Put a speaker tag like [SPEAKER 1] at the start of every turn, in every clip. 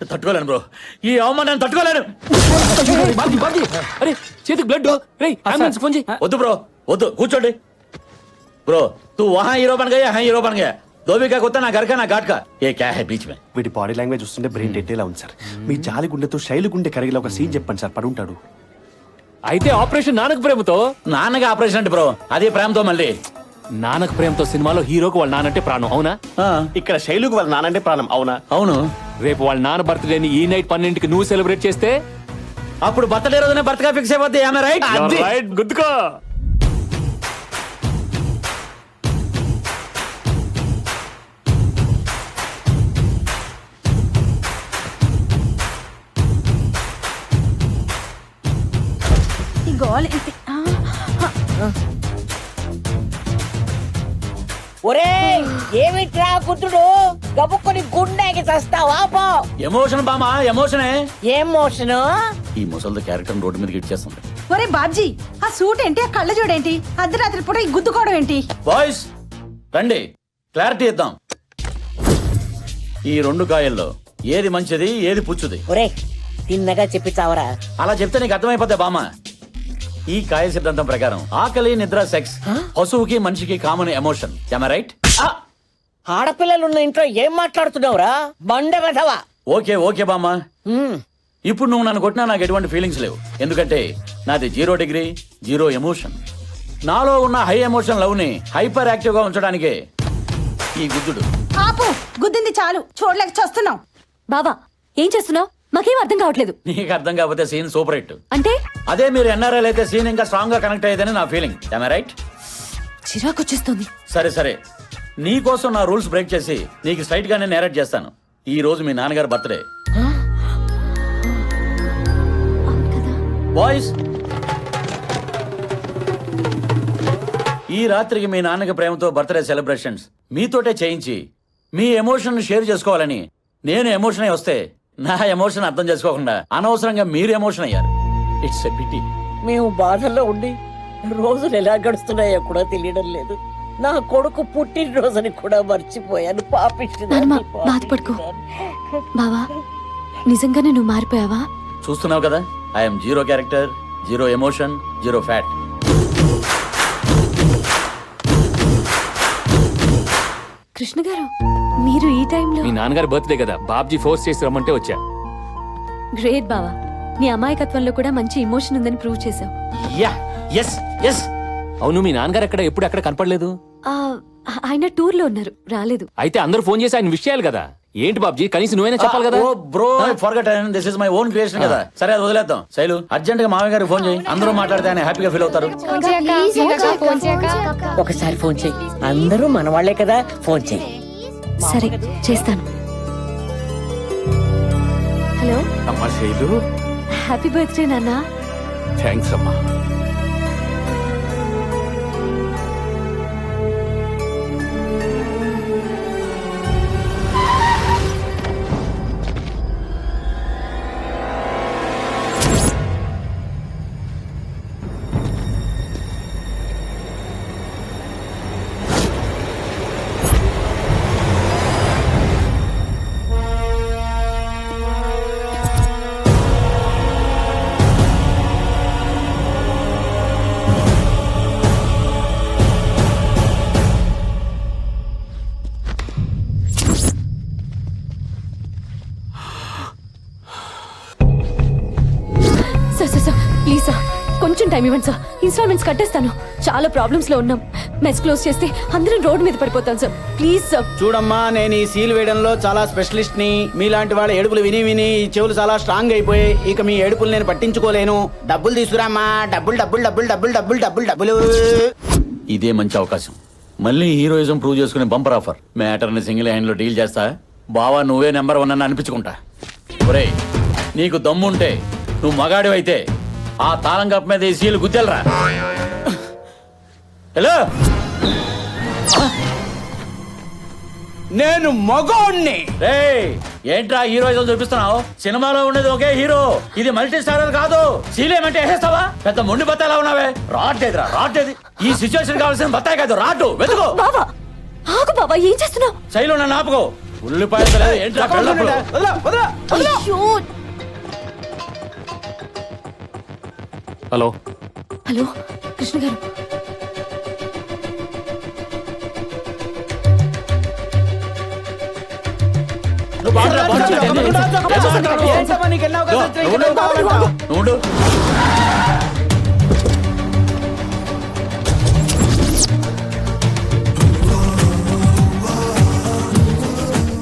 [SPEAKER 1] తట్టుకోలేను బ్రో, ఈ అవమానాన్ని తట్టుకోలేను.
[SPEAKER 2] అరే చేతికి బ్లడ్. అంబులెన్స్ ఫోన్ చేయి.
[SPEAKER 1] వద్దు బ్రో, వద్దు, కూర్చోండి. బ్రో तू वहाँ हीरो बन गया, यहाँ हीरो बन गया. धोबी का कुत्ता ना घर का ना घाट का. ये क्या है बीच में?
[SPEAKER 3] వీటి బాడీ లాంగ్వేజ్ చూస్తుంటే బ్రెయిన్ డెట్టేలా ఉంది సార్. మీ జాలి గుండెతో శైలి గుండె కరిగేలా ఒక సీన్ చెప్పండి సార్, పడుంటాడు.
[SPEAKER 2] అయితే ఆపరేషన్ నానక ప్రేమతో.
[SPEAKER 1] నాన్నగా ఆపరేషన్ అంటే బ్రో, అదే ప్రేమతో మళ్ళీ.
[SPEAKER 2] నానక ప్రేమతో సినిమాలో హీరోకి వాళ్ళ నానంటే ప్రాణం, అవునా?
[SPEAKER 3] ఇక్కడ శైలుకు వాళ్ళ నానంటే ప్రాణం, అవునా?
[SPEAKER 1] అవును.
[SPEAKER 2] రేపు వాళ్ళ నాన్న బర్త్డేని ఈ నైట్ 12కి నువ్వు సెలబ్రేట్ చేస్తే
[SPEAKER 1] అప్పుడు బర్త్డే రోజునే బర్త్గా ఫిక్స్ అయిపోద్ది. ఆమె రైట్?
[SPEAKER 2] రైట్, గుద్దుకో.
[SPEAKER 4] ఒరే ఏమిట్రా కుతుడు గబుక్కుని గుండెకి చస్తావా? పో.
[SPEAKER 1] ఎమోషన్ బామా, ఎమోషనే.
[SPEAKER 4] ఏం మోషను?
[SPEAKER 1] ఈ ముసలిది క్యారెక్టర్ రోడ్డు మీద ఇచ్చేస్తుంది.
[SPEAKER 5] ఒరే బాబ్జీ, ఆ సూట్ ఏంటి, ఆ కళ్ళ చూడేంటి, అర్ధరాత్రి పూట ఈ గుద్దుకోవడం ఏంటి?
[SPEAKER 1] బాయ్స్ రండి, క్లారిటీ ఇద్దాం. ఈ రెండు కాయల్లో ఏది మంచిది, ఏది పుచ్చుది?
[SPEAKER 4] ఒరే తిన్నగా చెప్పి చావరా.
[SPEAKER 1] అలా చెప్తే నీకు అర్థమైపోతే బామా. ఈ కాయ సిద్ధాంతం ప్రకారం ఆకలి, నిద్ర, సెక్స్ పశువుకి మనిషికి కామన్ ఎమోషన్. రైట్?
[SPEAKER 4] ఆడపిల్లలున్న ఇంట్లో ఏం మాట్లాడుతున్నావురా బండ వెధవా?
[SPEAKER 1] ఓకే ఓకే బామ్మా. ఇప్పుడు నువ్వు నన్ను కొట్టినా నాకు ఎటువంటి ఫీలింగ్స్ లేవు. ఎందుకంటే నాది 0 డిగ్రీ 0 ఎమోషన్. నాలో ఉన్న హై ఎమోషన్ లవ్ ని హైపర్ యాక్టివ్ గా ఉంచడానికే ఈ గుద్దుడు.
[SPEAKER 5] ఆపు, గుద్దింది చాలు, చూడలేక చస్తున్నాం.
[SPEAKER 6] బావా ఏం చేస్తున్నావు? మాకేం అర్థం కావట్లేదు.
[SPEAKER 1] నీకు అర్థం కాకపోతే సీన్ సూపర్ హిట్.
[SPEAKER 6] అంటే
[SPEAKER 1] అదే మీరు ఎన్ఆర్ఐ అయితే సీన్ ఇంకా స్ట్రాంగ్ గా కనెక్ట్ అయ్యేదని నా ఫీలింగ్. రైట్?
[SPEAKER 6] చిరాకు వచ్చేస్తుంది.
[SPEAKER 1] సరే సరే, నీ కోసం నా రూల్స్ బ్రేక్ చేసి నీకు స్ట్రైట్ గానే నేరేట్ చేస్తాను. ఈ రోజు మీ నాన్నగారు బర్త్డే. బాయ్స్, ఈ రాత్రికి మీ నాన్నకి ప్రేమతో బర్త్డే సెలబ్రేషన్స్ మీతోటే చేయించి మీ ఎమోషన్ షేర్ చేసుకోవాలని నేను ఎమోషన్ అయి వస్తే నా ఎమోషన్ అర్థం చేసుకోకుండా అనవసరంగా మీరు ఎమోషన్ అయ్యారు. It's a pity.
[SPEAKER 4] మేము బాధల్లో ఉండి రోజులు ఎలా గడుస్తున్నాయో కూడా తెలియడం లేదు. నా కొడుకు పుట్టినరోజుని కూడా మర్చిపోయాను.
[SPEAKER 6] బాధపడుకో బావా, నిజంగానే నువ్వు మారిపోయావా?
[SPEAKER 1] చూస్తున్నావు కదా, I'm 0 character, 0 emotion, 0 fat.
[SPEAKER 6] Krishna గారు, మీరు ఈ టైంలో?
[SPEAKER 2] మీ నాన్నగారి బర్త్డే కదా, బాబ్జీ ఫోర్స్ చేసి రమ్మంటే వచ్చా.
[SPEAKER 6] గ్రేట్ బావా, నీ అమాయకత్వంలో కూడా మంచి ఎమోషన్ ఉందని ప్రూవ్ చేశావు.
[SPEAKER 1] Yeah, yes yes.
[SPEAKER 2] అవును, మీ నాన్నగారు ఎప్పుడు ఎక్కడ కనపడలేదు?
[SPEAKER 6] ఆయన టూర్ లో ఉన్నారు, రాలేదు.
[SPEAKER 2] అయితే అందరూ ఫోన్ చేసి ఆయన విషయాలు కదా. ఏంటి బాబ్జీ, కనీసం నువ్వైనా చెప్పాలి కదా.
[SPEAKER 1] Oh bro, I forgot, this is my own creation కదా. సరే అది వదిలేద్దాం. శైలు, అర్జెంట్ గా మామయ్య గారికి ఫోన్ చేయి. అందరూ మాట్లాడితే ఆయన హ్యాపీగా ఫీల్ అవుతారు.
[SPEAKER 4] ఒకసారి ఫోన్ చెయ్యి, అందరూ మన వాళ్ళే కదా. ఫోన్ చెయ్యి.
[SPEAKER 6] సరే చేస్తాను. హలో
[SPEAKER 3] అమ్మా శైలు,
[SPEAKER 6] హ్యాపీ బర్త్డే నాన్న.
[SPEAKER 3] థ్యాంక్స్ అమ్మా.
[SPEAKER 6] ప్లీజ్ సార్, కొంచెం టైం ఇవ్వండి సార్. ఇన్స్టాల్మెంట్స్ కట్టేస్తాను. చాలా ప్రాబ్లమ్స్ లో ఉన్నాం. మెస్ క్లోజ్ చేస్తే అందరం రోడ్ మీద పడిపోతాం సార్. Please sir.
[SPEAKER 7] చూడమ్మా, నేను ఈ సీల్ వేయడంలో చాలా స్పెషలిస్ట్ ని. మీలాంటి వాళ్ళ ఏడుపులు విని విని ఈ చెవులు చాలా స్ట్రాంగ్ అయిపోయాయి. ఇక మీ ఏడుపులు నేను పట్టించుకోలేను. డబ్బులు తీసుకురామ్మా. డబ్బులు డబ్బులు డబ్బులు డబ్బులు డబ్బులు డబ్బులు డబ్బులు.
[SPEAKER 1] ఇదే మంచి అవకాశం. మళ్ళీ హీరోయిజం ప్రూవ్ చేసుకునే బంపర్ ఆఫర్. మ్యాటర్ ని సింగిల్ హ్యాండ్ లో డీల్ చేస్తా. బావా నువ్వే నెంబర్ 1 అని అనిపించుకుంటా. ఒరేయ్, నీకు దమ్ముంటే, నువ్వు మగాడి అయితే ఆ తాళం కప్ప మీద ఈ సీలు గుద్దెలరా. హలో,
[SPEAKER 7] నేను మగోణ్ణి.
[SPEAKER 1] రేయ్, ఏంట్రా హీరోయిజం చూపిస్తున్నావు? సినిమాలో ఉండేది ఒకే హీరో, ఇది మల్టీ స్టారర్ కాదు. సీలేమంటే వేసేస్తావా? పెద్ద మొండి బత్తాయిలా ఉన్నావే. రాట్లేదురా, రాట్లేదు. ఈ సిచ్యువేషన్ కావాల్సిన బత్తాయి కాదు, రాటు వెతుకో.
[SPEAKER 6] బావా ఆగు బావా, ఏం చేస్తున్నావు?
[SPEAKER 1] శైలు నన్ను ఆపుకో. ఉల్లిపాయ తలేదు, ఏంట్రా బెల్లప్పుడు?
[SPEAKER 7] వదలా, వదలా, వదలా.
[SPEAKER 6] అయ్యో.
[SPEAKER 2] హలో
[SPEAKER 6] హలో కృష్ణ గారు,
[SPEAKER 7] నువ్వు బాగా ఏంటమ్మా నీకు ఎన్ని అవకాశాలు వచ్చినాయి? ఇక్కడ నువ్వు కావాలంటావు?
[SPEAKER 1] నువ్వు ఉండు.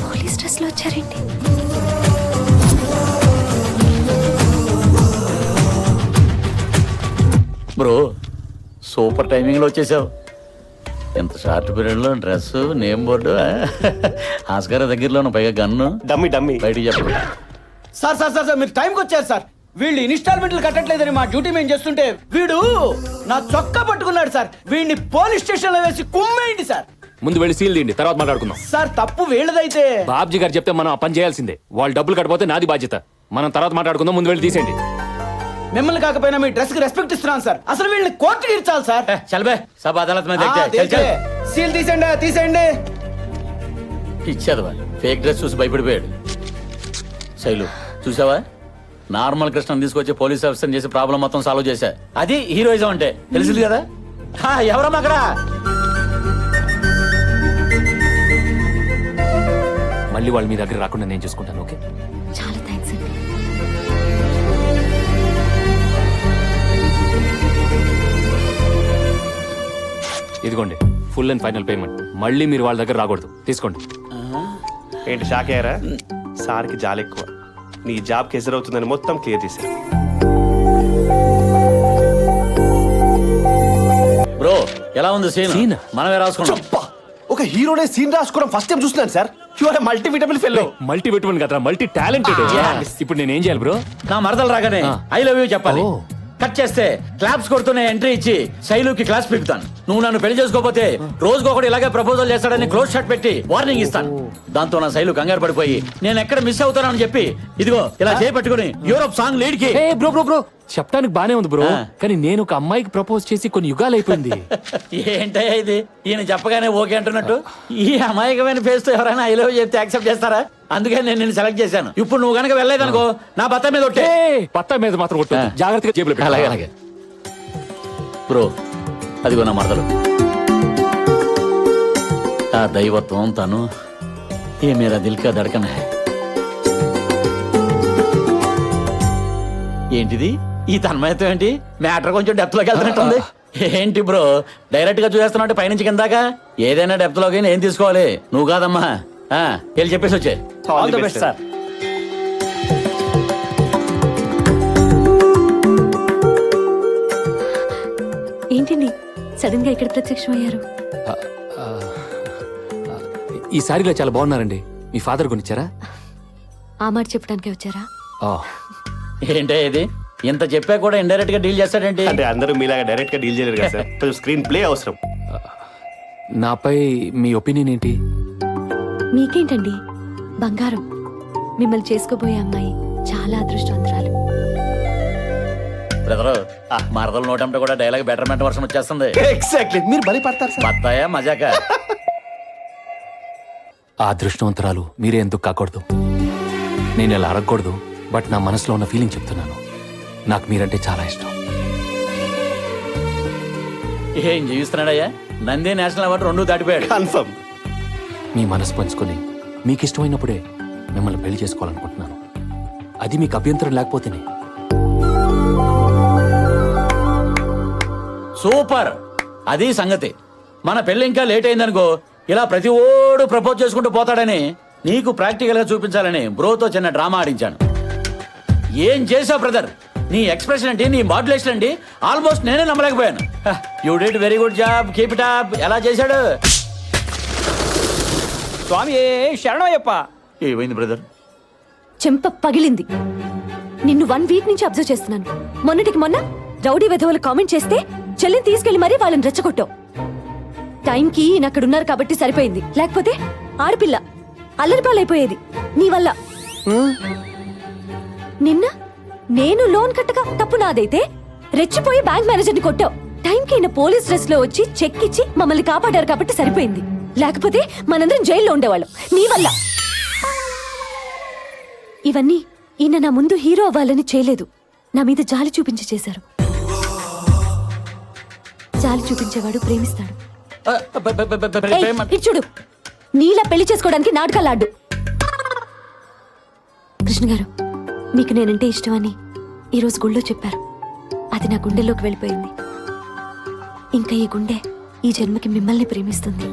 [SPEAKER 6] పోలీస్ డ్రెస్ లో వచ్చారేంటి?
[SPEAKER 1] బ్రో సూపర్ టైమింగ్ లో వచ్చేసావు. ఎంత షార్ట్ పీరియడ్ లో డ్రెస్, నేమ్ బోర్డు, ఆస్కార్ దగ్గరలో పైగా గన్ను.
[SPEAKER 3] డమ్మి డమ్మి
[SPEAKER 1] బయటికి చెప్పు.
[SPEAKER 7] సార్ సార్ సార్ సార్, మీరు టైంకి వచ్చారు సార్. వీళ్ళు ఇన్స్టాల్మెంట్లు కట్టట్లేదని మా డ్యూటీ మేము చేస్తుంటే వీడు నా చొక్కా పట్టుకున్నాడు సార్. వీడిని పోలీస్ స్టేషన్ లో వేసి కుమ్మేయండి సార్.
[SPEAKER 2] ముందు వెళ్ళి సీల్ తీయండి, తర్వాత మాట్లాడుకుందాం.
[SPEAKER 7] సార్ తప్పు వీళ్ళదైతే
[SPEAKER 2] బాబ్జీ గారు చెప్తే మనం ఆ పని చేయాల్సిందే. వాళ్ళు డబ్బులు కట్టపోతే నాది బాధ్యత. మనం తర్వాత మాట్లాడుకుందాం, ముందు వెళ్ళి తీసేయండి.
[SPEAKER 7] మిమ్మల్ని కాకపోయినా మీ డ్రెస్ కి రెస్పెక్ట్ ఇస్తున్నాను సార్. అసలు వీళ్ళని కోర్టుకి ఇచ్చాలి సార్.
[SPEAKER 1] చల్బే సబ్ అదాలత్ మీద
[SPEAKER 7] ఆ, తీసే. సీల్ తీసేయండి, తీసేయండి.
[SPEAKER 1] ఇచ్చేదవా ఫేక్ డ్రెస్ చూసి భయపడిపోయాడు. శైలు చూసావా, నార్మల్ కృష్ణ తీసుకొచ్చి పోలీస్ ఆఫీసర్ చేసి ప్రాబ్లం మొత్తం సాల్వ్ చేశా. అది హీరోయిజం అంటే తెలిసింది కదా. ఎవరమ్మా అక్కడ?
[SPEAKER 2] మళ్ళీ వాళ్ళు మీ దగ్గర రాకుండా నేను చూసుకుంటాను. ఓకే,
[SPEAKER 6] చాలా థ్యాంక్స్ అండి.
[SPEAKER 2] ఇదిగోండి ఫుల్ అండ్ ఫైనల్ పేమెంట్. మళ్ళీ మీరు వాళ్ళ దగ్గర రాకూడదు, తీసుకోండి.
[SPEAKER 3] ఏంటి షాక్ అయ్యారా? సార్కి జాలి ఎక్కువ. నీ జాబ్ కి ఎదురవుతుందని మొత్తం క్లియర్ చేశారు.
[SPEAKER 1] బ్రో ఎలా ఉంది సీన్?
[SPEAKER 2] Scene?
[SPEAKER 1] మనమే రాసుకున్నాం.
[SPEAKER 3] ఒక హీరోనే సీన్ రాసుకోవడం ఫస్ట్ టైం చూస్తున్నాను sir. You are multivitamin fellow.
[SPEAKER 2] Multivitamin కదా, మల్టీ టాలెంటెడ్. ఇప్పుడు నేను ఏం చేయాలి బ్రో?
[SPEAKER 1] నా మరదలు రాగానే ఐ లవ్ యూ చెప్పాలి.
[SPEAKER 2] ఓ.
[SPEAKER 1] కట్ చేస్తే క్లాప్స్ కొడుతూనే ఎంట్రీ ఇచ్చి శైలుకి క్లాస్ పీకుతాను. నువ్వు నన్ను పెళ్లి చేసుకోకపోతే రోజుకొకటి ఇలాగే ప్రపోజల్ చేస్తాడని క్లోజ్ షాట్ పెట్టి వార్నింగ్ ఇస్తాను. దాంతో నా శైలు కంగారు పడిపోయి నేను ఎక్కడ మిస్ అవుతానని చెప్పి ఇదిగో ఇలా చేపట్టుకుని యూరోప్ సాంగ్ లీడ్ కి.
[SPEAKER 2] ఏ బ్రో బ్రో బ్రో, చెప్పడానికి బానే ఉంది బ్రో,
[SPEAKER 1] ఆ.
[SPEAKER 2] కానీ నేను ఒక అమ్మాయికి ప్రపోజ్ చేసి కొన్ని యుగాలు అయిపోయింది.
[SPEAKER 1] ఏంటయ్యా ఇది? ఈయన చెప్పగానే ఓకే అంటున్నట్టు. ఈ అమాయకమైన ఫేస్ తో ఎవరైనా ఐ లవ్ చెప్తే యాక్సెప్ట్ చేస్తారా? అందుకే నేను నిన్ను సెలెక్ట్ చేశాను. ఇప్పుడు నువ్వు గనక వెళ్ళలేదనుకో నా భర్త మీద ఒట్టే.
[SPEAKER 2] పత్తా మీద మాత్రం కొట్టు, జాగ్రత్తగా జేబులో పెట్టు.
[SPEAKER 1] అలాగే అలాగే బ్రో. అదిగో నా మరదలు. ఆ దైవత్వం తను ఏ మేరా దిల్ కా ధడకన్ హై. ఏంటిది ఈ తన్మయత్వం? ఏంటి మ్యాటర్ కొంచెం డెప్త్ లోకి వెళ్తున్నట్టుంది. ఏంటి బ్రో డైరెక్ట్ గా చూసేస్తున్నట్టు పైనుంచి కిందాక? ఏదైనా డెప్త్ లోకి ఏం తీసుకోవాలి. నువ్వు కాదమ్మా, వెళ్ళి చెప్పేసి వచ్చే.
[SPEAKER 3] All the best sir.
[SPEAKER 6] ఏంటండి సడన్ గా ఇక్కడ ప్రత్యక్షం అయ్యారు?
[SPEAKER 2] ఈ సారీలో చాలా బాగున్నారండి. మీ ఫాదర్ కొనిచ్చారా?
[SPEAKER 6] ఆ మాట చెప్పడానికే వచ్చారా?
[SPEAKER 2] ఆ,
[SPEAKER 1] ఏంటే ఇది ఇంత చెప్పా కూడా ఇండైరెక్ట్ గా డీల్ చేస్తాడేంటి?
[SPEAKER 3] అంటే అందరూ మీలాగా డైరెక్ట్ గా డీల్ చేయలేరు కదా సార్. కొంచెం స్క్రీన్ ప్లే అవసరం.
[SPEAKER 2] నాపై మీ ఒపీనియన్ ఏంటి?
[SPEAKER 6] మీకేంటండి బంగారం. మిమ్మల్ని చేసుకోబోయే అమ్మాయి చాలా అదృష్టవంతురాలు.
[SPEAKER 1] బ్రదరు మరదలు నోటంటే కూడా డైలాగ్ బెటర్మెంట్ వర్షన్ వచ్చేస్తుంది.
[SPEAKER 3] ఎగ్జాక్ట్లీ, మీరు బలి పడతారు సార్.
[SPEAKER 1] బత్తాయా మజాక?
[SPEAKER 2] ఆ అదృష్టవంతరాలు మీరే ఎందుకు కాకూడదు? నేను ఇలా అడగకూడదు, బట్ నా మనసులో ఉన్న ఫీలింగ్ చెప్తున్నాను. నాకు మీరంటే చాలా ఇష్టం.
[SPEAKER 1] ఏం జీవిస్తున్నాడయ్యా? నంది నేషనల్ అవార్డు 2 దాటిపోయాడు.
[SPEAKER 3] కన్ఫర్మ్.
[SPEAKER 2] మీ మనసు పంచుకొని మీకు ఇష్టమైనప్పుడే మిమ్మల్ని పెళ్లి చేసుకోవాలనుకుంటున్నాను. అది మీకు అభ్యంతరం లేకపోతేనే.
[SPEAKER 1] సూపర్. అది సంగతి. మన పెళ్లి ఇంకా లేట్ అయిందనుకో ఇలా ప్రతి ఓడు ప్రపోజ్ చేసుకుంటూ పోతాడని నీకు ప్రాక్టికల్ గా చూపించాలని బ్రోతో చిన్న డ్రామా ఆడించాను. ఏం చేసావు బ్రదర్? నీ ఎక్స్ప్రెషన్ ఏంటి, నీ మాడ్యులేషన్ ఏంటి, ఆల్మోస్ట్ నేనే నమ్మలేకపోయాను. You did very good job, keep it up. ఎలా చేశాడు?
[SPEAKER 7] స్వామి శరణయ్యప్ప.
[SPEAKER 1] ఏమైంది బ్రదర్?
[SPEAKER 6] చెంప పగిలింది. నిన్ను 1 వీక్ నుంచి అబ్జర్వ్ చేస్తున్నాను. మొన్నటికి మొన్న రౌడీ వెధవలు కామెంట్ చేస్తే చెల్లిని తీసుకెళ్లి మరీ వాళ్ళని రెచ్చగొట్టావు. టైంకి ఈయన అక్కడ ఉన్నారు కాబట్టి సరిపోయింది. లేకపోతే ఆడపిల్ల అల్లరిపాలైపోయేది నీ వల్ల. నిన్న నేను లోన్ కట్టగా తప్పు నాదైతే రెచ్చిపోయి బ్యాంక్ మేనేజర్ని కొట్టావు. టైంకి ఈయన పోలీస్ డ్రెస్ లో వచ్చి చెక్ ఇచ్చి మమ్మల్ని కాపాడారు కాబట్టి సరిపోయింది. లేకపోతే మనందరం జైల్లో ఉండేవాళ్ళం నీ వల్ల. ఇవన్నీ ఈయన నా ముందు హీరో అవ్వాలని చేయలేదు, నా మీద జాలి చూపించి చేశారు. జాలి చూపించేవాడు ప్రేమిస్తాడు. ఏయ్, ఇటు చూడు, నీలా పెళ్లి చేసుకోవడానికి నాటకాలు ఆడు. కృష్ణ గారు, మీకు నేనంటే ఇష్టమని ఈరోజు గుళ్ళో చెప్పారు. అది నా గుండెల్లోకి వెళ్ళిపోయింది. ఇంకా ఈ గుండె ఈ జన్మకి మిమ్మల్ని ప్రేమిస్తుంది.